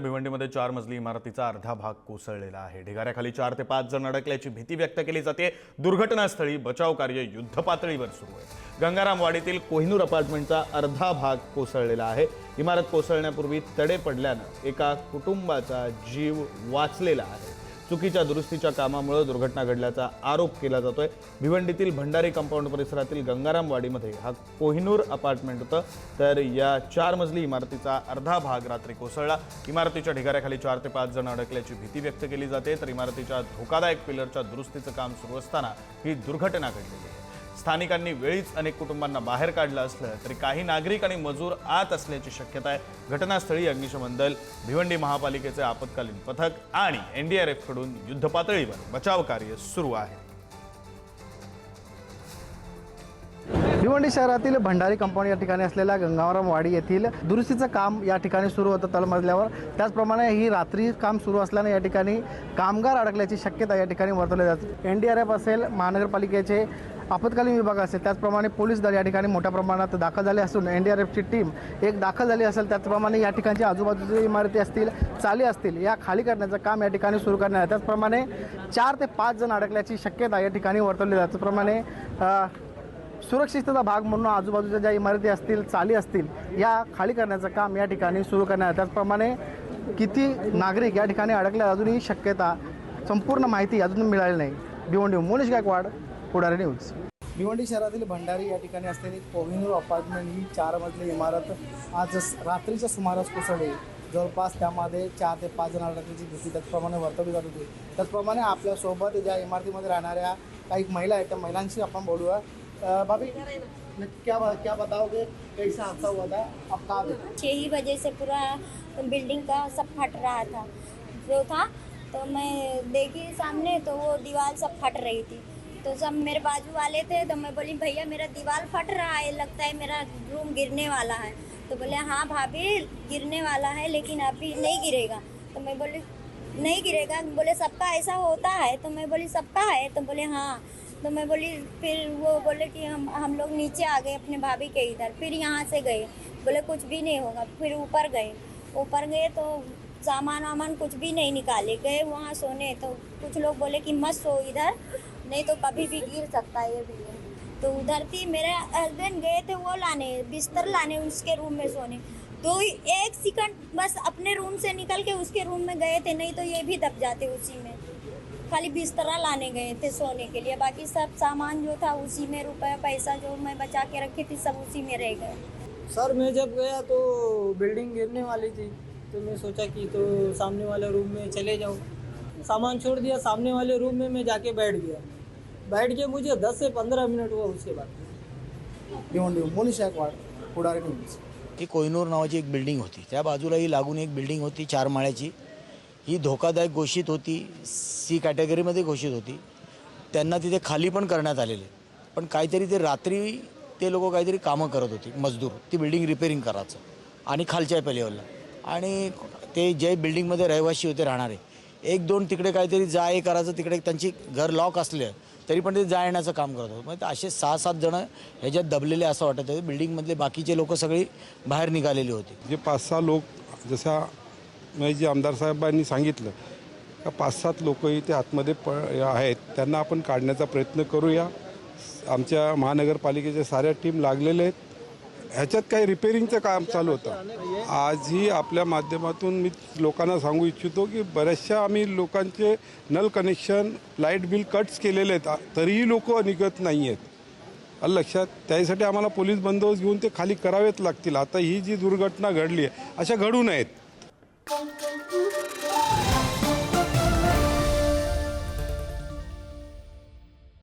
भिवंडीमध्ये 4 मजली इमारतीचा अर्धा भाग कोसळलेला आहे। ढिगाऱ्याखाली 4 ते 5 जण अडकल्याची भीती व्यक्त केली जाते। दुर्घटनास्थळी बचाव कार्य युद्धपातळीवर सुरू आहे। गंगारामवाडीतील कोहिनूर अपार्टमेंटचा अर्धा भाग कोसळलेला आहे। इमारत कोसळण्यापूर्वी तडे पडल्याने एका कुटुंबाचा जीव वाचलेला आहे। चुकीच्या दुरुस्तीच्या कामामुळे दुर्घटना घडल्याचा आरोप केला जातोय। भिवंडीतील भंडारी कंपाऊंड परिसरातील गंगारामवाडीमध्ये हा कोहिनूर अपार्टमेंट होतं, तर या 4 मजली इमारतीचा अर्धा भाग रात्री कोसळला। इमारतीच्या ढिगाऱ्याखाली 4 ते 5 जण अडकल्याची भीती व्यक्त केली जाते, तर इमारतीच्या धोकादायक पिलरच्या दुरुस्तीचं काम सुरू असताना ही दुर्घटना घडली आहे। स्थानिकांनी वेळीच अनेक कुटुंबांना बाहेर काढलं असलं तरी काही नागरिक आणि मजूर आत असल्याची शक्यता आहे। घटनास्थळी अग्निशमन दल, भिवंडी महापालिकेचे आपत्कालीन पथक आणि NDRF कडून युद्धपातळीवर बचाव कार्य सुरू आहे। भिवंडी शहरातील भंडारी कंपाऊंड या ठिकाणी असलेल्या गंगारामवाडी येथील दुरुस्तीचं काम या ठिकाणी सुरू होतं तळमजल्यावर। त्याचप्रमाणे ही रात्री काम सुरू असल्याने या ठिकाणी कामगार अडकल्याची शक्यता या ठिकाणी वर्तवली जाते। NDRF असेल, महानगरपालिकेचे आपत्कालीन विभाग असेल, त्याचप्रमाणे पोलीस दल या ठिकाणी मोठ्या प्रमाणात दाखल झाले असून NDRFची टीम एक दाखल झाली असेल। त्याचप्रमाणे या ठिकाणच्या आजूबाजूच्या इमारती असतील, चाली असतील, या खाली करण्याचं काम या ठिकाणी सुरू करण्यात आहे। त्याचप्रमाणे 4 ते 5 जण अडकल्याची शक्यता या ठिकाणी वर्तवली जाते। त्याचप्रमाणे सुरक्षिततेचा भाग म्हणून आजूबाजूच्या ज्या इमारती असतील, चाली असतील, या खाली करण्याचं काम या ठिकाणी सुरू करण्यात आहे। त्याचप्रमाणे किती नागरिक या ठिकाणी अडकले अजूनही शक्यता, संपूर्ण माहिती अजून मिळाली नाही। भिवंडी मनीष गायकवाड, पुढारी न्यूज। भिवंडी शहरातील भंडारी या ठिकाणी असलेली कोहिनूर अपार्टमेंट ही 4 मजली इमारत आज रात्रीच्या सुमारास कोसळली। जवळपास त्यामध्ये 4 ते 5 जण अडकल्याची भीती त्याचप्रमाणे वर्तवली जात होती। त्याचप्रमाणे आपल्यासोबत ज्या इमारतीमध्ये राहणाऱ्या काही महिला आहेत, त्या महिलांशी आपण बोलूया। भाभी, क्या बताओगे, कैसा हादसा हुआ था, आप कहाँ थे? 6 बजे से पूरा बिल्डिंग का सब फट रहा था जो था, तो मैं देखी सामने तो वो दीवार सब फट रही थी। तो सब मेरे बाजू वाले थे, तो मैं बोली भैया मेरा दीवार फट रहा है, लगता है मेरा रूम गिरने वाला है। तो बोले हाँ भाभी गिरने वाला है लेकिन अभी नहीं गिरेगा। तो मैं बोली नहीं गिरेगा। बोले सबका ऐसा होता है। तो मैं बोली सबका है। तो बोले हाँ। तो मैं बोली, फिर वो बोले कि हम लोग नीचे आ गए अपने भाभी के इधर, फिर यहाँ से गए, बोले कुछ भी नहीं होगा। फिर ऊपर गए तो सामान वामान कुछ भी नहीं निकाले, गए वहाँ सोने। तो कुछ लोग बोले कि मत सो इधर, नहीं तो कभी भी गिर सकता है ये बिल्डिंग। तो उधर थी, मेरे हस्बैंड गए थे वो लाने, बिस्तर लाने, उसके रूम में सोने। तो 1 सेकंड बस अपने रूम से निकल के उसके रूम में गए थे, नहीं तो ये भी दब जाते उसी में। खाली बिस्तरा लाने गए थे सोने के लिए, बाकी सब सामान जो था उसी में, रुपया पैसा जो मैं बचा के रखी थी सब उसी में रह गए। सर मैं जब गया तो बिल्डिंग गिरने वाली थी, तो मैं सोचा कि तो सामने वाले रूम में चले जाऊँ। सामान छोड़ दिया, सामने वाले रूम में मैं जाके बैठ के मुझे 10 से 15 मिनट हुआ उसके बाद। मनीष गायकवाड, पुढारी न्यूज। ही कोहिनूर नावाची एक बिल्डिंग होती, त्या बाजूलाही लागून एक बिल्डिंग होती 4 माळ्याची। ही धोकादायक घोषित होती, C कॅटेगरीमध्ये घोषित होती। त्यांना तिथे खाली पण करण्यात आलेले, पण काहीतरी ते रात्री ते लोक काहीतरी कामं करत होते, मजदूर, ती बिल्डिंग रिपेअरिंग करायचं आणि खालच्या लेवलला। आणि ते जे बिल्डिंगमध्ये रहिवासी होते राहणारे, 1-2 तिकडे काहीतरी जाय करायचं, तिकडे त्यांची घर लॉक असले तरी पण ते जाण्याचं काम करत होते। म्हणजे असे 6-7 जण ह्याच्यात दबलेले असं वाटत होते। बिल्डिंगमधले बाकीचे लोक सगळी बाहेर निघालेले होते। जे 5-6 लोक, जसा जे आमदार साहेबांनी सांगितलं का 5-7 लोक इथे आतमध्ये आहेत, त्यांना आपण काढण्याचा प्रयत्न करूया। आमच्या महानगरपालिकेच्या साऱ्या टीम लागलेले आहेत। ह्याच्यात काही रिपेअरिंगचं काम चालू होतं। आजही आपल्या माध्यमातून मी लोकांना सांगू इच्छितो की बऱ्याचशा आम्ही लोकांचे नल कनेक्शन, लाईट बिल कट्स केलेले आहेत, तरीही लोक निघत नाही आहेत। लक्षात, त्यासाठी आम्हाला पोलीस बंदोबस्त घेऊन ते खाली करावेच लागतील। आता ही जी दुर्घटना घडली आहे, अशा घडू नयेत।